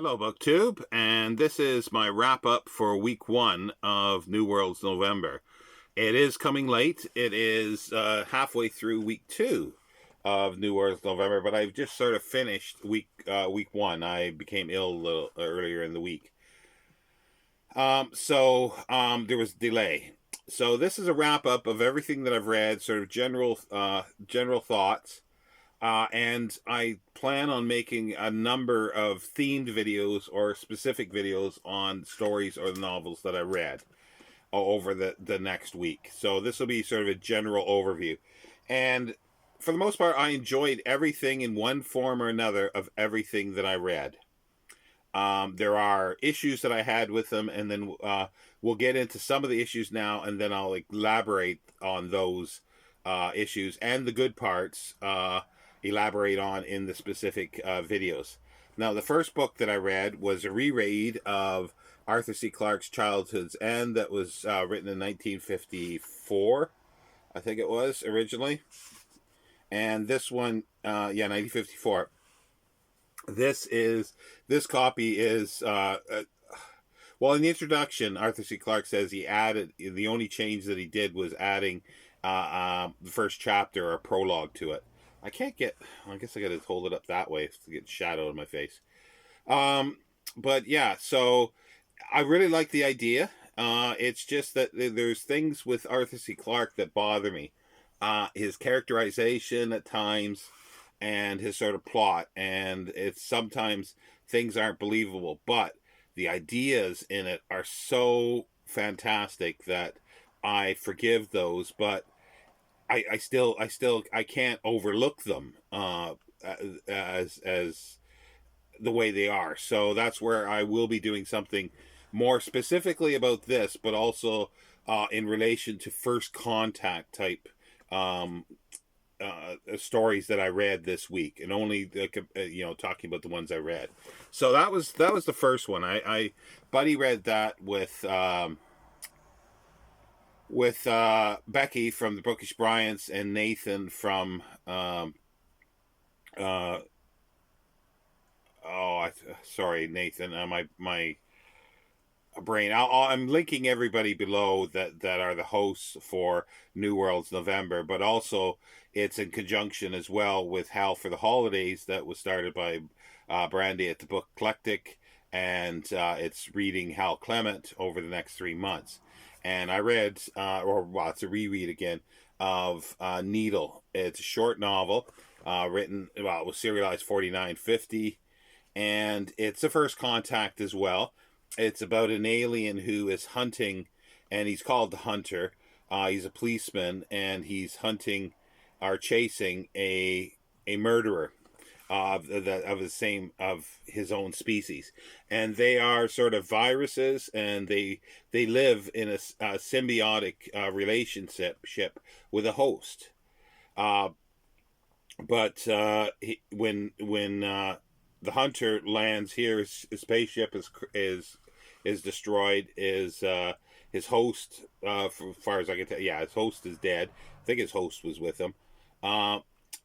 Hello, BookTube, and this is my wrap up for week one of New Worlds November. It is coming late. It is halfway through week two of New Worlds November, but I've just sort of finished week one. I became ill a little earlier in the week, so there was delay. So this is a wrap up of everything that I've read, sort of general thoughts. And I plan on making a number of themed videos or specific videos on stories or novels that I read over the next week. So this will be sort of a general overview. And for the most part, I enjoyed everything in one form or another of everything that I read. There are issues that I had with them, and then we'll get into some of the issues now, and then I'll elaborate on those issues and the good parts. Elaborate on in the specific videos. Now, the first book that I read was a reread of Arthur C. Clarke's Childhood's End that was written in 1954, I think it was originally. And this one, 1954. This copy is well, in the introduction, Arthur C. Clarke says he added, the only change that he did was adding the first chapter or prologue to it. I can't get, I guess I gotta hold it up that way to get shadow in my face. But yeah, so I really like the idea. It's just that there's things with Arthur C. Clarke that bother me. His characterization at times and his sort of plot, and it's sometimes things aren't believable, but the ideas in it are so fantastic that I forgive those, but I can't overlook them as the way they are. So that's where I will be doing something more specifically about this, but also in relation to first contact type stories that I read this week, and only talking about the ones I read. So that was the first one. I Buddy read that with Becky from the Bookish Bryants and Nathan from uh, sorry, Nathan, my brain. I'm linking everybody below that are the hosts for New Worlds November, but also it's in conjunction as well with Hal for the Holidays that was started by Brandy at the Book Eclectic, and it's reading Hal Clement over the next 3 months. And I read, it's a reread again of Needle. It's a short novel written, it was serialized 4950, and it's a first contact as well. It's about an alien who is hunting, and he's called the Hunter. He's a policeman, and he's hunting or chasing a murderer of his own species, and they are sort of viruses, and they live in a symbiotic relationship with a host. When the Hunter lands here, his spaceship is destroyed. His host, as far as I can tell, his host is dead. I think his host was with him.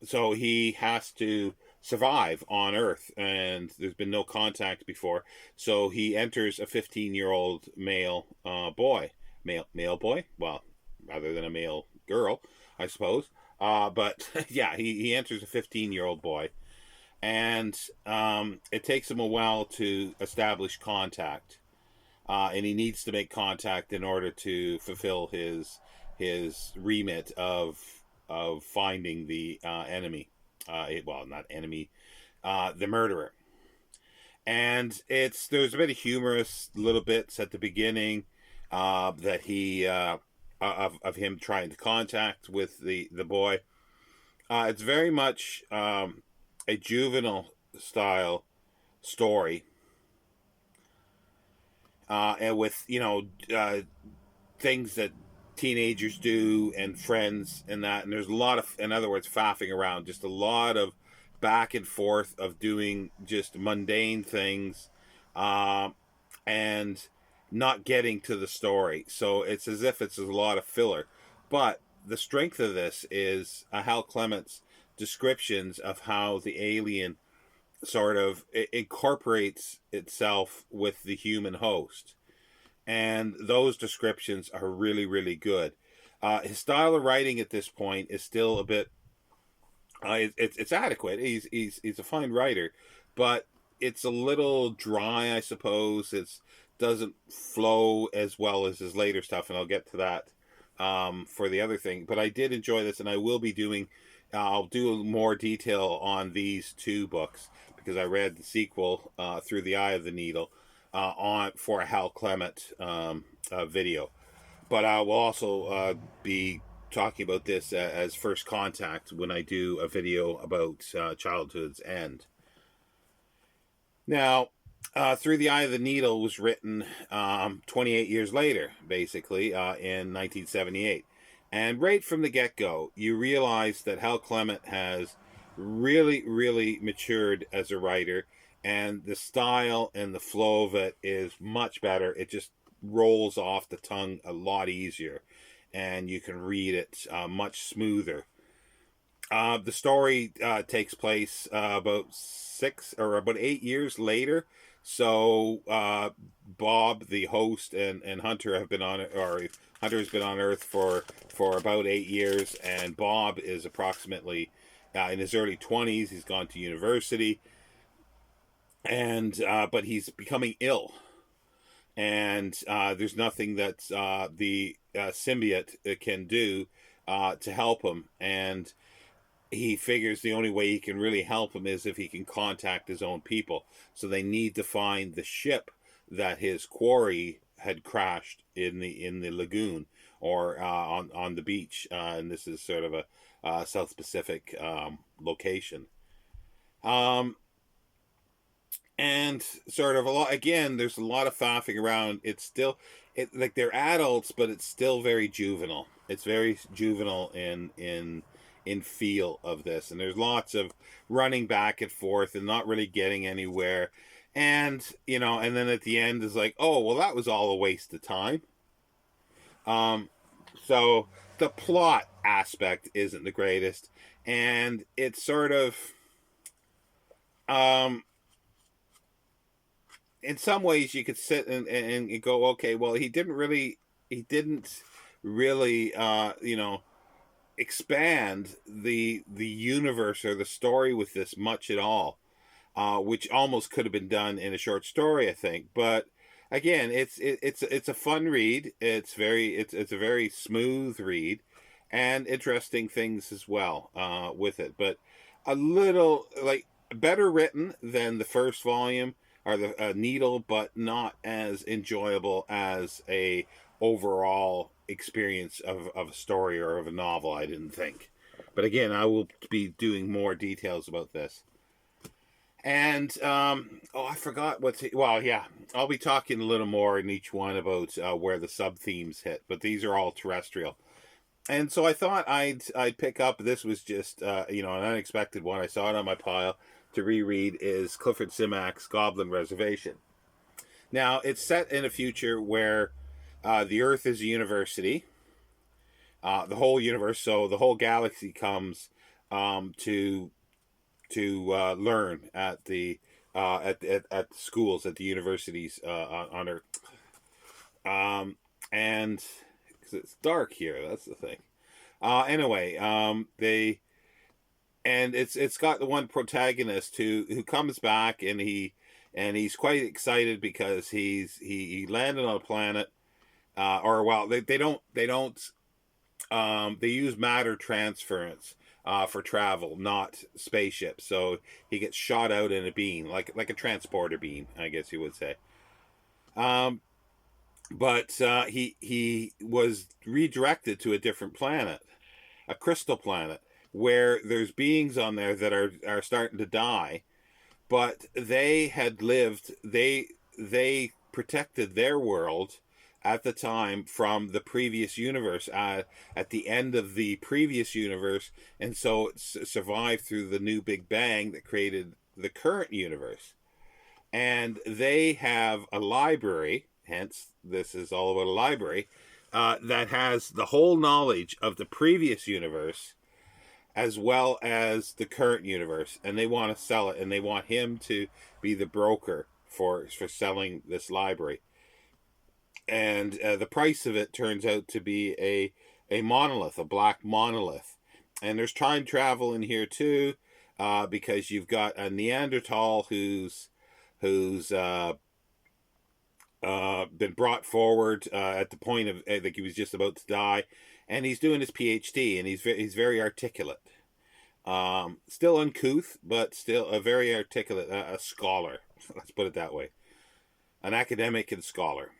So he has to survive on Earth, and there's been no contact before. So he enters a 15-year-old male male boy. Well, rather than a male girl, I suppose. But yeah, he enters a 15-year-old boy, and it takes him a while to establish contact, and he needs to make contact in order to fulfill his remit of finding the enemy. Not enemy, the murderer. And there's a bit of humorous little bits at the beginning that he of him trying to contact with the boy. It's very much a juvenile style story, and with things that teenagers do and friends and that, and there's a lot of, in other words, faffing around, just a lot of back and forth of doing just mundane things, and not getting to the story. So it's as if it's a lot of filler, but the strength of this is Hal Clement's descriptions of how the alien sort of incorporates itself with the human host. And those descriptions are really, really good. His style of writing at this point is still a bit. It's adequate. He's a fine writer, but it's a little dry, I suppose. It doesn't flow as well as his later stuff, and I'll get to that for the other thing. But I did enjoy this, and I will be doing. I'll do more detail on these two books because I read the sequel, Through the Eye of the Needle, on for a Hal Clement video. But I will also be talking about this as First Contact when I do a video about Childhood's End. Now, Through the Eye of the Needle was written 28 years later, basically, in 1978. And right from the get-go, you realize that Hal Clement has really, really matured as a writer, and the style and the flow of it is much better. It just rolls off the tongue a lot easier, and you can read it much smoother. The story takes place about 8 years later. So Bob, the host, and Hunter have been on it, or Hunter has been on Earth for about 8 years, and Bob is approximately in his early 20s. He's gone to university, and but he's becoming ill, and there's nothing that the symbiote can do to help him, and he figures the only way he can really help him is if he can contact his own people. So they need to find the ship that his quarry had crashed in the lagoon, or on the beach, and this is sort of a South Pacific location. And sort of a lot again. There's a lot of faffing around. It's still like they're adults, but it's still very juvenile. It's very juvenile in feel of this, and there's lots of running back and forth and not really getting anywhere, and and then at the end is like, oh well, that was all a waste of time. So the plot aspect isn't the greatest, and it's sort of in some ways you could sit and go, okay, well, he didn't really expand the universe or the story with this much at all, which almost could have been done in a short story, I think. But again, it's a fun read. It's a very smooth read, and interesting things as well with it. But a little like better written than the first volume or the Needle, but not as enjoyable as a overall experience of a story or of a novel, I didn't think. But again, I will be doing more details about this. And I forgot I'll be talking a little more in each one about where the sub themes hit, but these are all terrestrial. And so I thought I'd pick up. This was just an unexpected one. I saw it on my pile to reread. Is Clifford Simak's Goblin Reservation. Now it's set in a future where the Earth is a university. The whole universe, so the whole galaxy comes to learn at the schools, at the universities on Earth. And because it's dark here, that's the thing. Anyway, it's got the one protagonist who comes back, and he's quite excited because he landed on a planet. They use matter transference for travel, not spaceships. So he gets shot out in a beam, like a transporter beam, I guess you would say. But he was redirected to a different planet, a crystal planet, where there's beings on there that are starting to die, but they had lived. They protected their world at the time from the previous universe at the end of the previous universe, and so it survived through the new Big Bang that created the current universe. And they have a library, hence this is all about a library, that has the whole knowledge of the previous universe, as well as the current universe, and they want to sell it, and they want him to be the broker for selling this library. And the price of it turns out to be a monolith, a black monolith. And there's time travel in here too, because you've got a Neanderthal who's been brought forward at the point of, I think he was just about to die, and he's doing his PhD, and he's very articulate. Still uncouth, but still a very articulate, a scholar. Let's put it that way, an academic and scholar.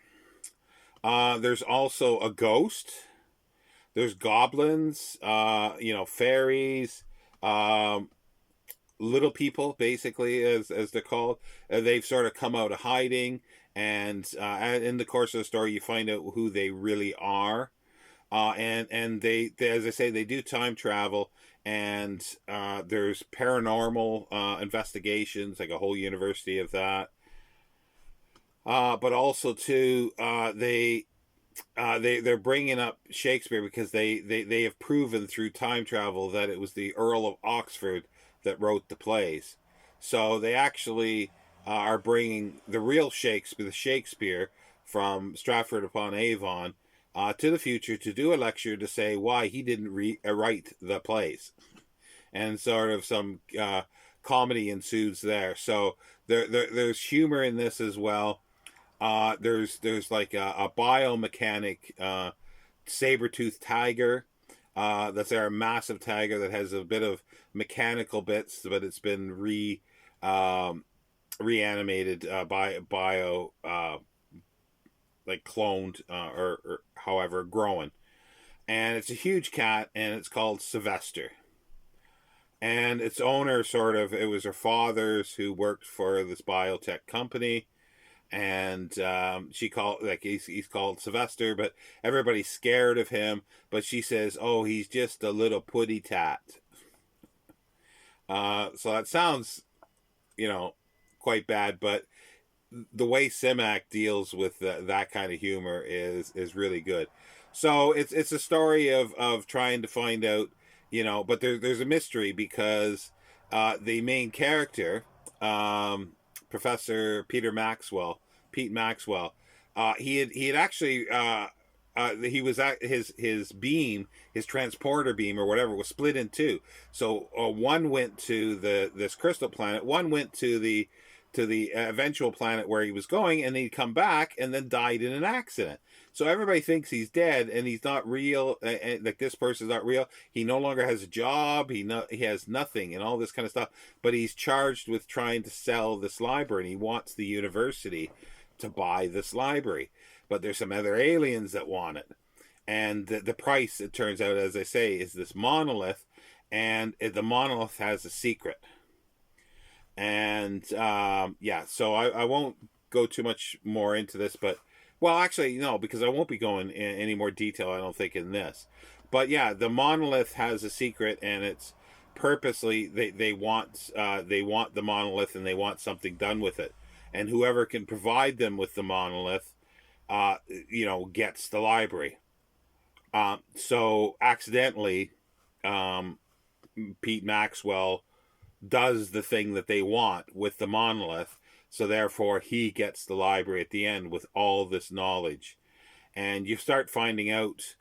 There's also a ghost. There's goblins, fairies, um, little people, basically, as they're called. They've sort of come out of hiding, and in the course of the story, you find out who they really are. And they, as I say, they do time travel, and there's paranormal investigations, like a whole university of that. But also too, they're bringing up Shakespeare because they have proven through time travel that it was the Earl of Oxford that wrote the plays. So they actually are bringing the real Shakespeare, the Shakespeare from Stratford upon Avon, to the future to do a lecture to say why he didn't write the plays, and sort of some comedy ensues there. So there's humor in this as well. There's like a biomechanic saber-toothed tiger. That's a massive tiger that has a bit of mechanical bits, but it's been reanimated by bio like cloned or however growing. And it's a huge cat, and it's called Sylvester. And its owner sort of, it was her father's who worked for this biotech company, and she called, like, he's called Sylvester, but everybody's scared of him. But she says, "Oh, he's just a little putty tat." So that sounds, quite bad, but the way Simak deals with that kind of humor is really good. So it's a story of trying to find out, but there's a mystery because the main character, Professor Pete Maxwell, he had actually he was at his beam, his transporter beam or whatever, was split in two. So one went to this crystal planet, one went to the eventual planet where he was going, and he'd come back and then died in an accident. So everybody thinks he's dead, and he's not real. Like, this person's not real. He no longer has a job. He has nothing, and all this kind of stuff. But he's charged with trying to sell this library, and he wants the university to buy this library. But there's some other aliens that want it, and the price, it turns out, as I say, is this monolith, and the monolith has a secret. And so I won't go too much more into this, but, well, actually, no, because I won't be going in any more detail, I don't think, in this. But yeah, the monolith has a secret, and it's purposely, they want the monolith, and they want something done with it, and whoever can provide them with the monolith, gets the library. So accidentally, Pete Maxwell does the thing that they want with the monolith, so therefore he gets the library at the end with all this knowledge. And you start finding out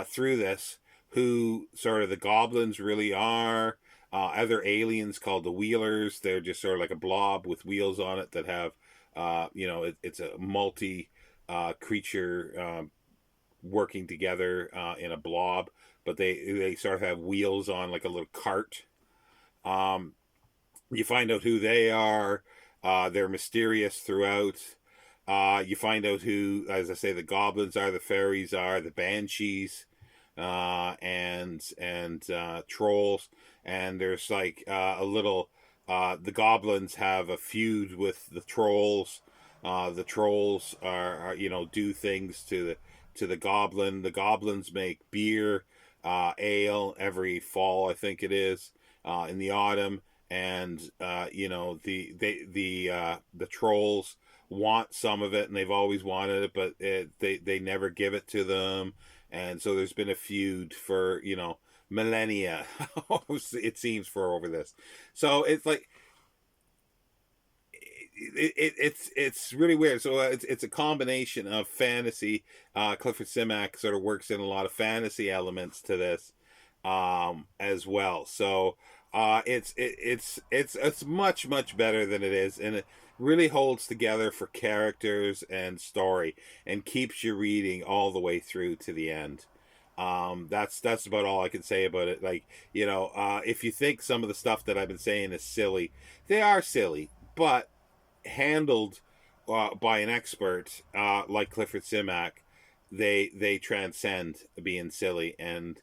through this who sort of the goblins really are. Other aliens called the Wheelers, they're just sort of like a blob with wheels on it that have it's a multi creature working together in a blob, but they sort of have wheels on, like a little cart. You find out who they are. They're mysterious throughout. You find out who, as I say, the goblins are, the fairies are, the banshees, and trolls. And there's like a little. The goblins have a feud with the trolls. The trolls are do things to the goblin. The goblins make beer, ale every fall, I think it is, in the autumn. And the trolls want some of it, and they've always wanted it, but they never give it to them. And so there's been a feud for millennia. It seems for over this. So it's like it's really weird. So it's a combination of fantasy. Clifford Simak sort of works in a lot of fantasy elements to this, as well. So it's much better than it is, and it really holds together for characters and story, and keeps you reading all the way through to the end. That's about all I can say about it. Like, if you think some of the stuff that I've been saying is silly, they are silly, but handled by an expert like Clifford Simak, they transcend being silly and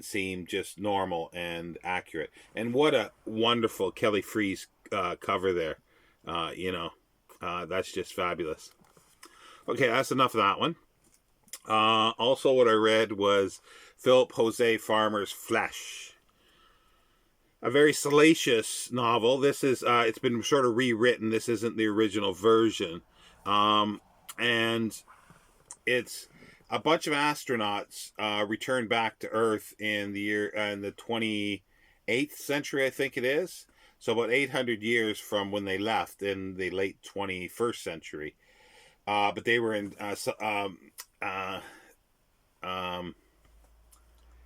seem just normal and accurate. And what a wonderful Kelly Freas cover there. That's just fabulous. Okay, that's enough of that one. Also, what I read was Philip Jose Farmer's Flesh, a very salacious novel. This is it's been sort of rewritten. This isn't the original version, and it's a bunch of astronauts returned back to Earth in the 28th century, I think it is. So about 800 years from when they left in the late 21st century. But they were in uh, um,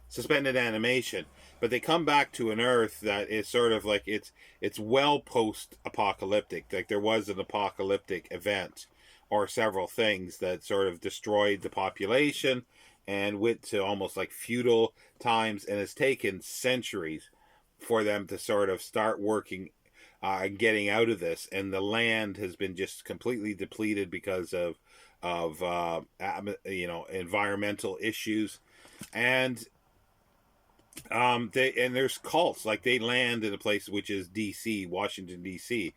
suspended animation, but they come back to an Earth that is sort of like it's well post apocalyptic. Like there was an apocalyptic event or several things that sort of destroyed the population and went to almost like feudal times, and it's taken centuries for them to sort of start working and getting out of this, and the land has been just completely depleted because of environmental issues. And there's cults, like they land in a place which is DC, Washington DC,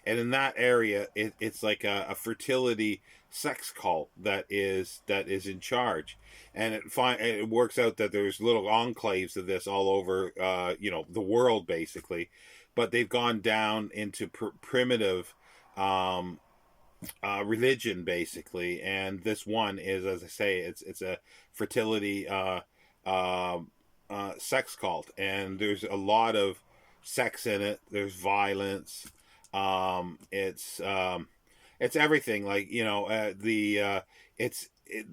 and in that area, it's like a fertility sex cult that is in charge, and it works out that there's little enclaves of this all over the world basically, but they've gone down into primitive um, religion basically, and this one is, as I say, it's a fertility uh, sex cult, and there's a lot of sex in it. There's violence. Um, it's um, it's everything. Like the it's it,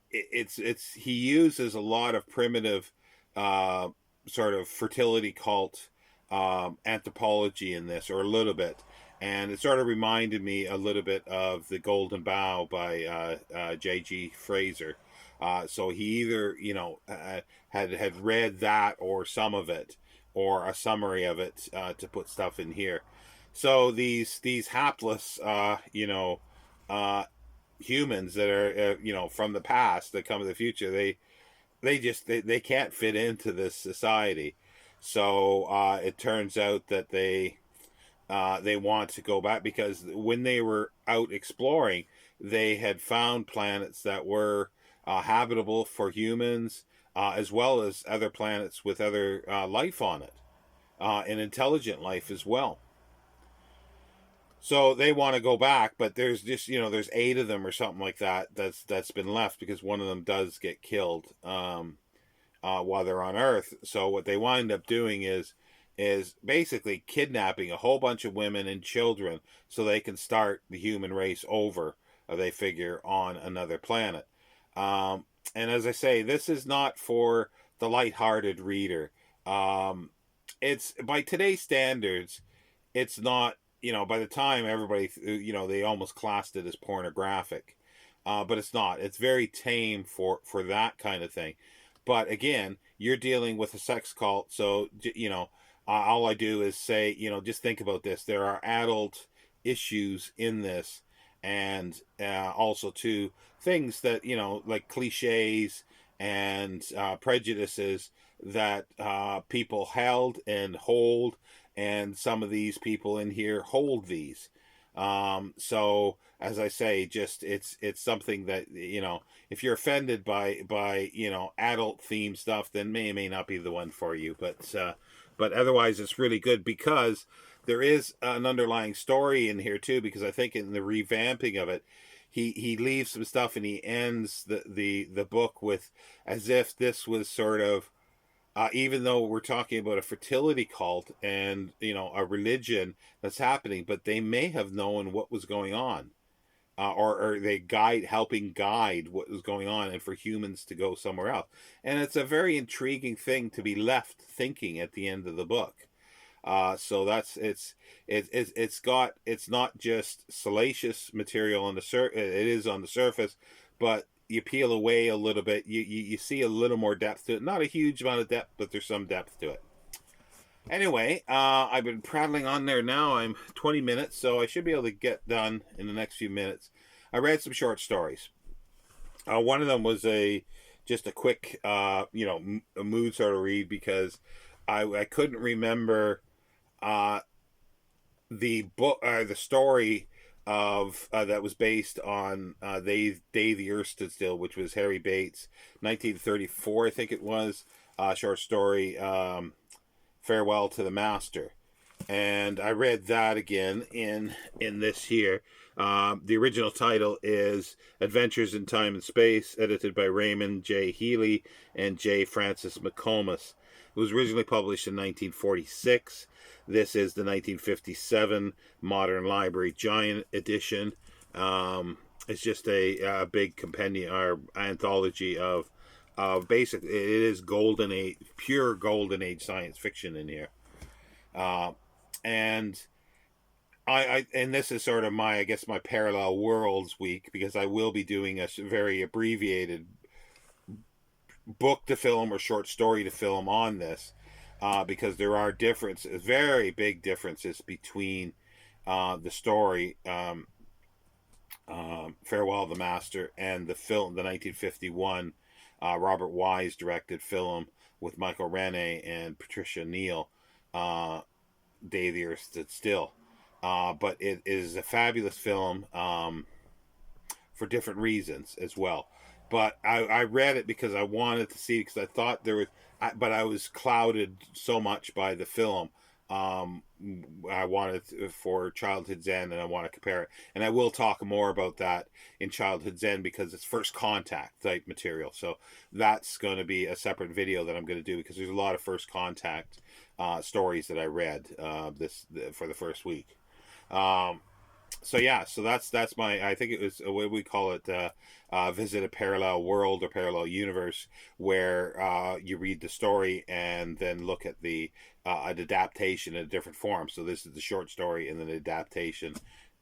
it's he uses a lot of primitive uh, sort of fertility cult anthropology in this, or a little bit. And it sort of reminded me a little bit of The Golden Bough by J.G. Fraser. So he either, had read that or some of it, or a summary of it to put stuff in here. So these hapless, uh, humans that are, from the past that come to the future, they can't fit into this society. So it turns out that they want to go back, because when they were out exploring, they had found planets that were habitable for humans, as well as other planets with other life on it, and intelligent life as well. So they want to go back, but there's just there's eight of them or something like that that's been left, because one of them does get killed while they're on Earth. So what they wind up doing is basically kidnapping a whole bunch of women and children so they can start the human race over. They figure on another planet. Um, and as I say, this is not for the lighthearted reader. Um, it's by today's standards, it's not. By the time everybody, they almost classed it as pornographic, but it's not. It's very tame for that kind of thing. But again, you're dealing with a sex cult, so all I do is say, just think about this. There are adult issues in this, and also too things that like cliches and prejudices that people held and hold, and some of these people in here hold these. So as I say, just it's something that if you're offended by adult theme stuff, then may not be the one for you. But otherwise, it's really good, because there is an underlying story in here too. Because I think in the revamping of it, he leaves some stuff, and he ends the book with, as if this was sort of even though we're talking about a fertility cult and a religion that's happening, but they may have known what was going on, or they helping guide what was going on, and for humans to go somewhere else. And it's a very intriguing thing to be left thinking at the end of the book. So that's it's not just salacious material on it is on the surface, but you peel away a little bit, you see a little more depth to it. Not a huge amount of depth, but there's some depth to it. Anyway, I've been prattling on there now. I'm 20 minutes, so I should be able to get done in the next few minutes. I read some short stories. One of them was just a quick, a mood sort of read, because I couldn't remember the book, the story of that was based on Day the Earth Stood Still, which was Harry Bates, 1934, I think it was, short story, Farewell to the Master. And I read that again in this here. The original title is Adventures in Time and Space, edited by Raymond J. Healy and J. Francis McComas. It was originally published in 1946. This is the 1957 Modern Library Giant edition. It's just a big compendium or anthology of basically, it is golden age, pure golden age science fiction in here. And and this is sort of my parallel worlds week, because I will be doing a very abbreviated book to film or short story to film on this, because there are differences, very big differences between the story, Farewell to the Master, and the film, the 1951 Robert Wise directed film with Michael Rennie and Patricia Neal, Day the Earth Stood Still. But it is a fabulous film for different reasons as well. But I read it because I wanted to see, because I thought there was, but I was clouded so much by the film. I wanted for Childhood Zen, and I want to compare it. And I will talk more about that in Childhood Zen, because it's first contact type material. So that's going to be a separate video that I'm going to do, because there's a lot of first contact stories that I read for the first week. So that's my, I think it was, what we call it, visit a parallel world or parallel universe, where you read the story and then look at the an adaptation in a different form. So this is the short story and then the adaptation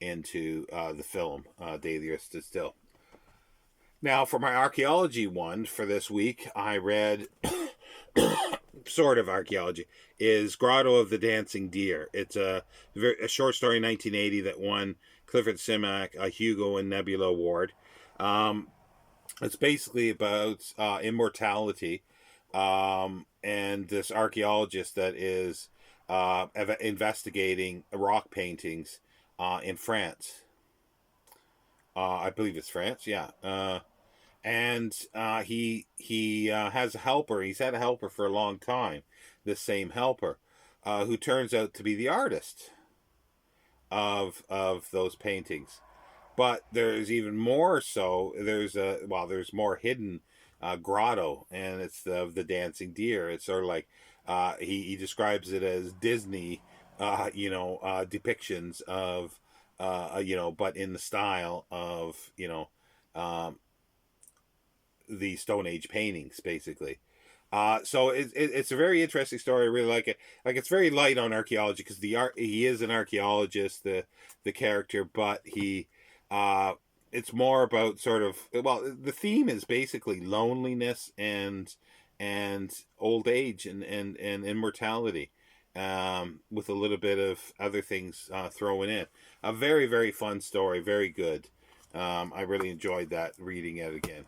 into the film, Day the Earth Stood Still. Now, for my archaeology one for this week, I read sort of archaeology, is Grotto of the Dancing Deer. It's a short story in 1980 that won Clifford Simak a Hugo and Nebula Award. It's basically about immortality, and this archaeologist that is investigating rock paintings in France. I believe it's France, yeah. And he has a helper. He's had a helper for a long time. This same helper, who turns out to be the artist of those paintings. But there's even more. So there's more hidden grotto, and it's the dancing deer. It's sort of like he describes it as Disney, depictions of but in the style of the Stone Age paintings, basically. So it's a very interesting story. I really like it. Like, it's very light on archaeology, because he is an archaeologist, the character, but it's more about sort of, the theme is basically loneliness and old age and immortality, with a little bit of other things thrown in. A very, very fun story, very good. I really enjoyed that, reading it again.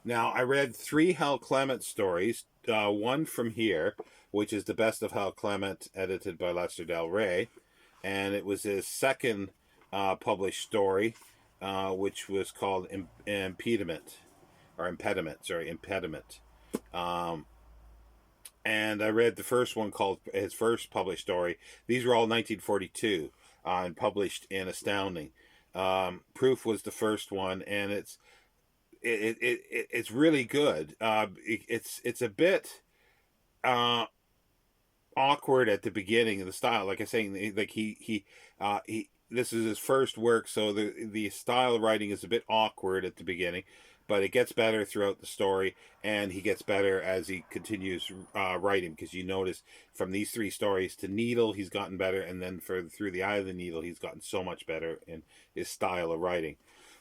Now, I read 3 Hal Clement stories, one from here, which is The Best of Hal Clement, edited by Lester Del Rey, and it was his second published story, which was called Impediment. And I read the first one, called his first published story. These were all 1942, and published in Astounding. Proof was the first one, and it's really good. It's a bit uh, awkward at the beginning of the style. Like I saying, like he this is his first work, so the style of writing is a bit awkward at the beginning, but it gets better throughout the story, and he gets better as he continues writing. Because you notice from these three stories to Needle, he's gotten better, and then for Through the Eye of the Needle, he's gotten so much better in his style of writing.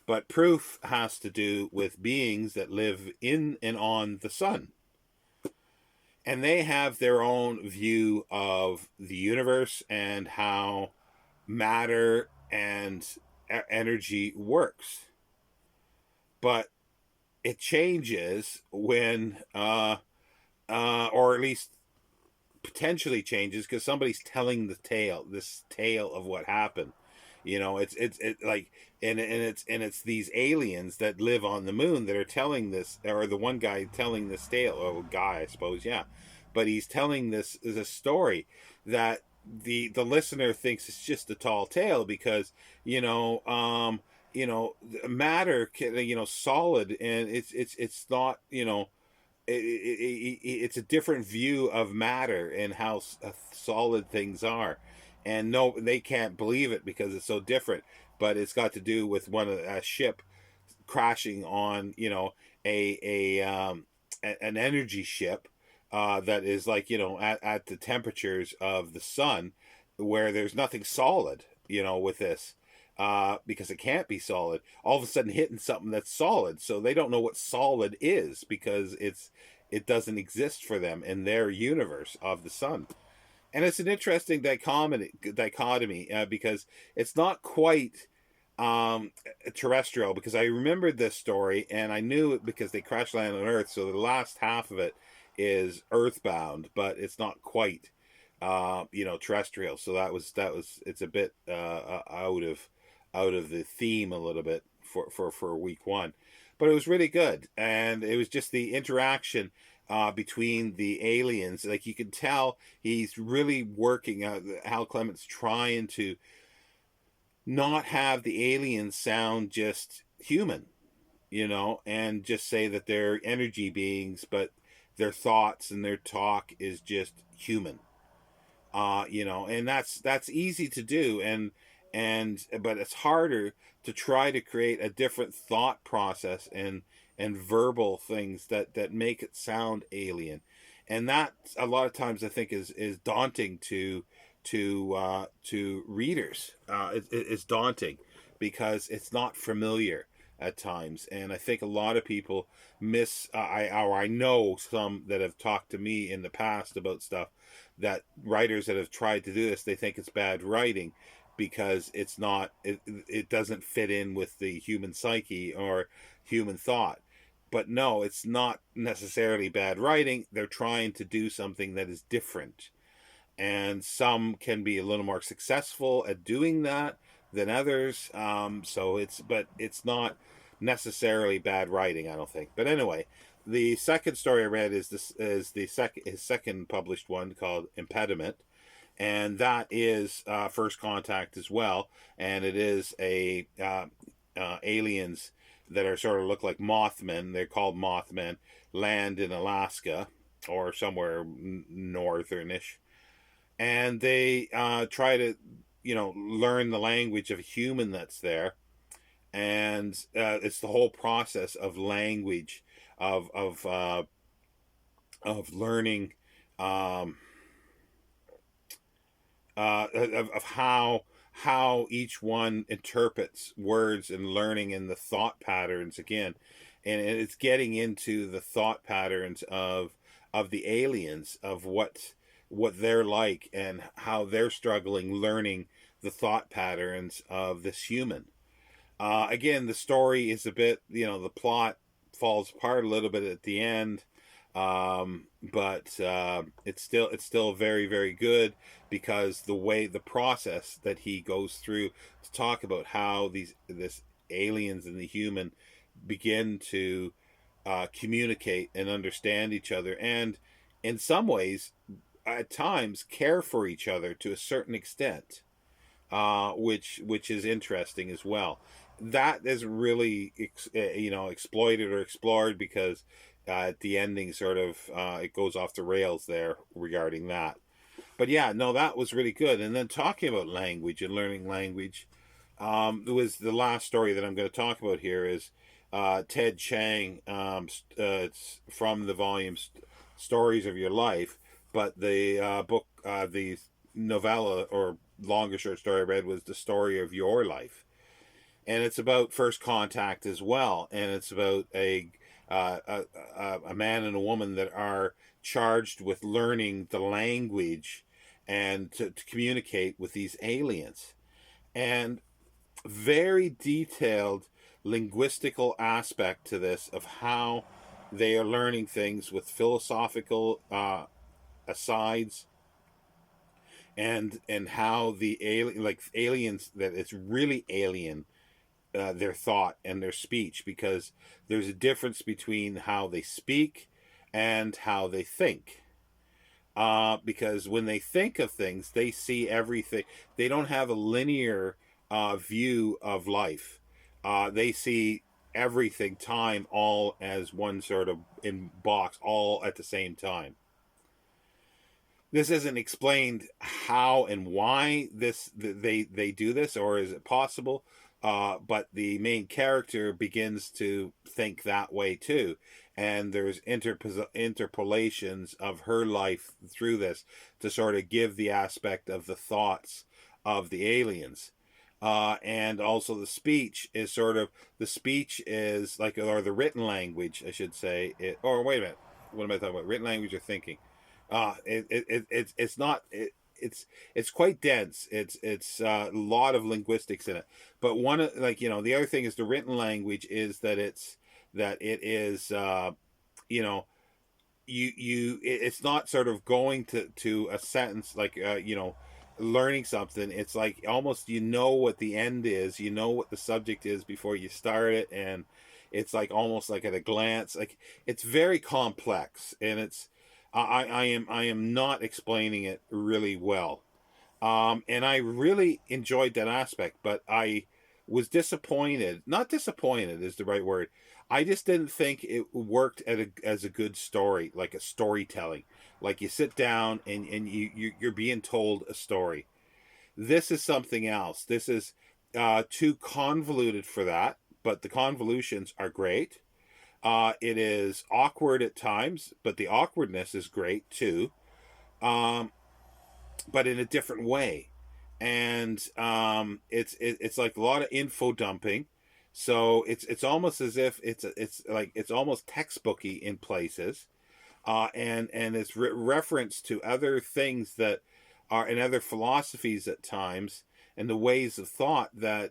But Proof has to do with beings that live in and on the sun, and they have their own view of the universe and how matter and energy works. But it changes when or at least potentially changes, because somebody's telling this tale of what happened. It's like, and it's these aliens that live on the moon that are telling this, or the one guy telling this tale, or guy, I suppose, yeah. But he's telling this is a story that the listener thinks it's just a tall tale, because you know um matter can, solid, and it's not, it's a different view of matter and how solid things are, and no, they can't believe it because it's so different. But it's got to do with a ship crashing on, an energy ship that is, like, at the temperatures of the sun, where there's nothing solid, with this, because it can't be solid, all of a sudden hitting something that's solid. So they don't know what solid is, because it doesn't exist for them in their universe of the sun. And it's an interesting dichotomy, because it's not quite terrestrial, because I remembered this story and I knew it because they crash land on Earth. So the last half of it is earthbound, but it's not quite, terrestrial. So that was it's a bit out of the theme a little bit for week one, but it was really good, and it was just the interaction between the aliens. Like, you can tell he's really working out. Hal Clement's trying to not have the aliens sound just human, and just say that they're energy beings, but their thoughts and their talk is just human. And that's easy to do, and but it's harder to try to create a different thought process and verbal things that make it sound alien. And that, a lot of times, I think, is daunting to readers. It's daunting because it's not familiar at times, and I think a lot of people I know some that have talked to me in the past about stuff, that writers that have tried to do this, they think it's bad writing because it doesn't fit in with the human psyche or human thought. But no, it's not necessarily bad writing. They're trying to do something that is different, and some can be a little more successful at doing that than others. But it's not necessarily bad writing, I don't think. But anyway, the second story I read is his second published one, called Impediment, and that is First Contact as well, and it is a aliens that are sort of look like Mothmen. They're called Mothmen. Land in Alaska or somewhere northernish, and they try to, learn the language of a human that's there. And it's the whole process of language, of learning, um, of how each one interprets words, and learning in the thought patterns again. And it's getting into the thought patterns of the aliens, of what they're like, and how they're struggling learning the thought patterns of this human. Again, the story is a bit, the plot falls apart a little bit at the end, but it's still very, very good, because the process that he goes through to talk about how this aliens and the human begin to communicate and understand each other, and in some ways, at times, care for each other to a certain extent, which is interesting as well. That is really exploited or explored, because at the ending, sort of, it goes off the rails there regarding that. But yeah, no, that was really good. And then talking about language and learning language, it was the last story that I'm going to talk about here is Ted Chiang. It's from the volume Stories of Your Life, but the book, the novella or longer short story I read was The Story of Your Life. And it's about first contact as well. And it's about a man and a woman that are charged with learning the language and to communicate with these aliens. And very detailed linguistical aspect to this of how they are learning things with philosophical asides, and how the alien, like aliens, that it's really alien, their thought and their speech, because there's a difference between how they speak and how they think. Because when they think of things, they see everything. They don't have a linear view of life. They see everything, time, all as one sort of in box, all at the same time. This isn't explained how and why they do this, or is it possible? But the main character begins to think that way too, and there's interpolations of her life through this to sort of give the aspect of the thoughts of the aliens. And also the speech is like, or the written language, I should say. Or wait a minute, what am I talking about? Written language or thinking? It's not it's quite dense. It's a lot of linguistics in it. But the other thing is the written language is that it is it's not sort of going to a sentence like learning something. It's like almost what the end is, what the subject is before you start it, and it's like almost like at a glance. Like, it's very complex, and I am not explaining it really well. And I really enjoyed that aspect, but I was disappointed. Not disappointed is the right word. I just didn't think it worked as a good story, like a storytelling. Like, you sit down and you're being told a story. This is something else. This is too convoluted for that, but the convolutions are great. It is awkward at times, but the awkwardness is great too. Um, but in a different way. And it's like a lot of info dumping. So it's almost as if it's almost textbooky in places, and it's reference to other things that are in other philosophies at times, and the ways of thought that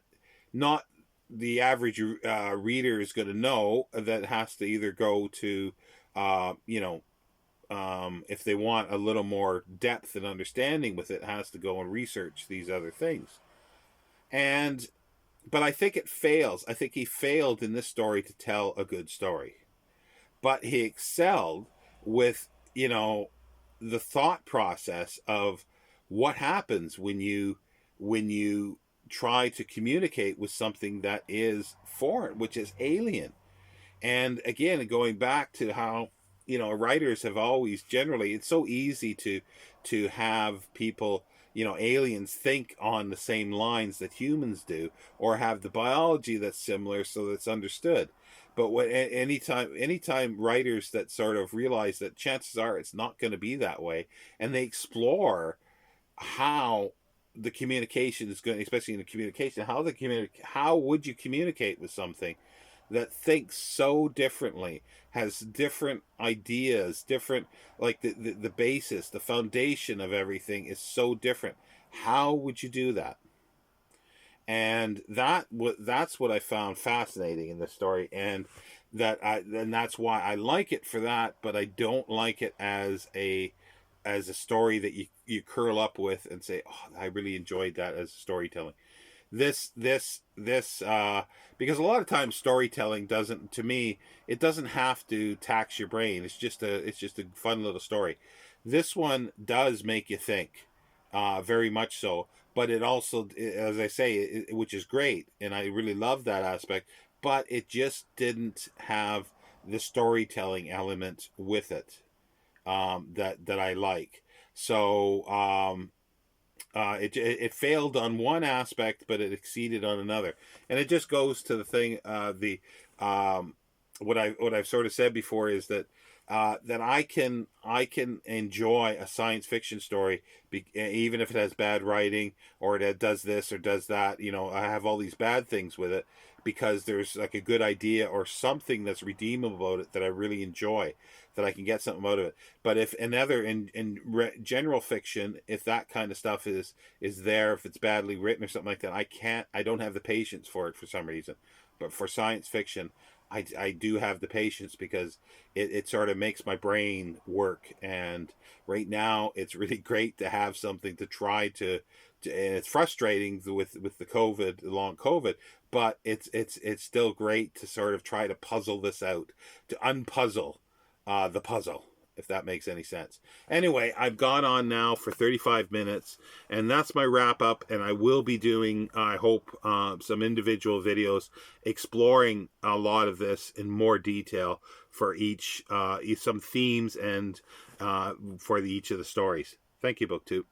not the average reader is going to know, that has to either go to if they want a little more depth and understanding with it, has to go and research these other things. And but I think it fails. I think he failed in this story to tell a good story. But he excelled with, the thought process of what happens when you try to communicate with something that is foreign, which is alien. And again, going back to how writers have always, generally, it's so easy to have people, aliens, think on the same lines that humans do, or have the biology that's similar so that's understood. But anytime writers that sort of realize that chances are it's not going to be that way, and they explore how the communication is going, especially in the communication, how would you communicate with something that thinks so differently, has different ideas, different, like the basis, the foundation of everything is so different. How would you do that? And that's what I found fascinating in this story, and that's why I like it for that, but I don't like it as a story that you curl up with and say, "Oh, I really enjoyed that as storytelling." This because a lot of times storytelling doesn't, to me, it doesn't have to tax your brain. It's just a fun little story. This one does make you think, very much so, but it also, as I say, which is great, and I really love that aspect, but it just didn't have the storytelling element with it, that I like. So it failed on one aspect, but it exceeded on another, and it just goes to the thing. The what I've sort of said before is that that I can enjoy a science fiction story, even if it has bad writing, or it does this or does that. You know, I have all these bad things with it because there's like a good idea or something that's redeemable about it that I really enjoy, that I can get something out of it. But if another general fiction, if that kind of stuff is there, if it's badly written or something like that, I don't have the patience for it for some reason. But for science fiction, I do have the patience because it sort of makes my brain work. And right now, it's really great to have something to try to, and it's frustrating with the long COVID, but it's still great to sort of try to puzzle this out, to unpuzzle the puzzle, if that makes any sense. Anyway, I've gone on now for 35 minutes, and that's my wrap up. And I will be doing, I hope, some individual videos exploring a lot of this in more detail for each, some themes and for each of the stories. Thank you, BookTube.